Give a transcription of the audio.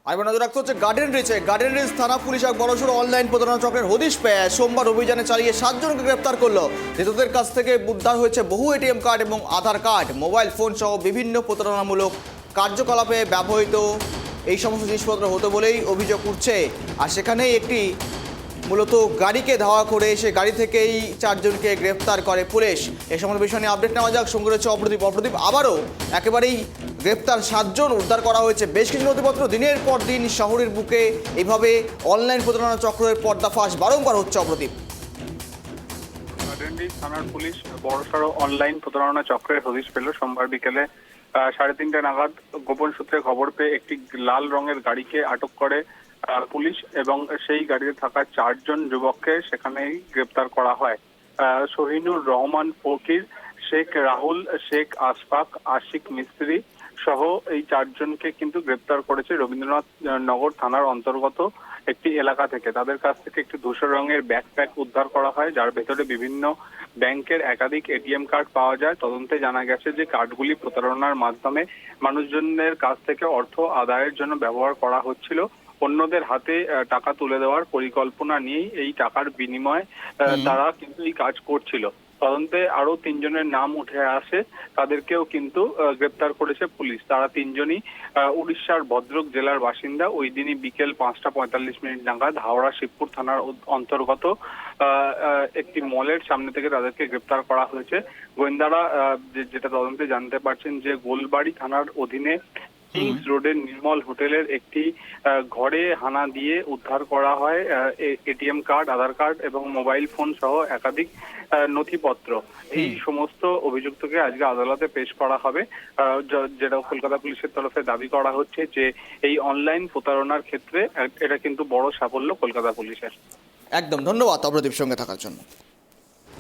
আইবার নজর রাখতে হচ্ছে গার্ডেন রিচ থানা পুলিশ এক বড়সড় অনলাইন প্রতারণা চক্রের হদিশ পেয়ে সোমবার অভিযানে চালিয়ে 7 জনকে গ্রেপ্তার করলো। ধৃতদের কাছ থেকে উদ্ধার হয়েছে বহু এটিএম কার্ড এবং আধার কার্ড, মোবাইল ফোন সহ বিভিন্ন প্রতারণামূলক কার্যকলাপে ব্যবহৃত এই সমস্ত জিনিসপত্র হতো বলেই অভিযোগ উঠছে। আর সেখানেই একটি মূলত গাড়িকে ধাওয়া করে সে গাড়ি থেকেই 4 জনকে গ্রেপ্তার করে পুলিশ। এই সমস্ত বিষয় নিয়ে আপডেট নেওয়া যাক। সঙ্গে রয়েছে অপ্রদীপ। আবারও একেবারেই গ্রেপ্তার 7 জন, উদ্ধার করা হয়েছে বেশ কিছু নথিপত্র। দিনের পর দিন শহরের বুকে এইভাবে অনলাইন প্রতারণা চক্রের পর্দাফাঁস বারংবার হচ্ছে। অপ্রদীপ, থানার পুলিশ বড়সড় অনলাইন প্রতারণা চক্রের হদিশ পেল সোমবার বিকেলে 3:30 নাগাদ। গোপন সূত্রে খবর পেয়ে একটি লাল রঙের গাড়িকে আটক করে পুলিশ এবং সেই গাড়িতে থাকা 4 জন যুবককে সেখানেই গ্রেপ্তার করা হয়। শহীনুর রহমান ফকির, শেখ রাহুল, শেখ আশফাক, আশিক মিস্ত্রি সহ এই 4 জনকে কিন্তু গ্রেপ্তার করেছে রবীন্দ্রনাথ নগর থানার অন্তর্গত একটি এলাকা থেকে। তাদের কাছ থেকে একটি ধূসর রঙের ব্যাকপ্যাক উদ্ধার করা হয়, যার ভেতরে বিভিন্ন ব্যাংকের একাধিক এটিএম কার্ড পাওয়া যায়। তদন্তে জানা গেছে যে কার্ডগুলি প্রতারণার মাধ্যমে মানুষজনের কাছ থেকে অর্থ আদায়ের জন্য ব্যবহার করা হচ্ছিল। অন্যদের হাতে টাকা তুলে দেওয়ার পরিকল্পনা নিয়েই এই টাকার বিনিময়ে তারা কিন্তু এই কাজ করছিল। তদন্তে আরো 3 জনের নাম উঠে আসে, তাদেরকেও কিন্তু গ্রেপ্তার করেছে পুলিশ। তারা 3 জনই উড়িষ্যার ভদ্রক জেলার বাসিন্দা। ওই দিনই বিকেল 5:45 নাগাদ হাওড়া শিবপুর থানার অন্তর্গত একটি মলের সামনে থেকে তাদেরকে গ্রেপ্তার করা হয়েছে। গোয়েন্দারা যেটা তদন্তে জানতে পারছেন যে গোলবাড়ি থানার অধীনে কিংস রোডের নির্মল হোটেলের একটি ঘরে হানা দিয়ে উদ্ধার করা হয় এটিএম কার্ড, আধার কার্ড এবং মোবাইল ফোন সহ একাধিক নথিপত্র। এই সমস্ত অভিযুক্তকে আজকে আদালতে পেশ করা হবে। যেটা কলকাতা পুলিশের তরফে দাবি করা হচ্ছে যে এই অনলাইন প্রতারণার ক্ষেত্রে এটা কিন্তু বড় সাফল্য কলকাতা পুলিশের। একদম ধন্যবাদ অপ্রদীপ সঙ্গে থাকার জন্য।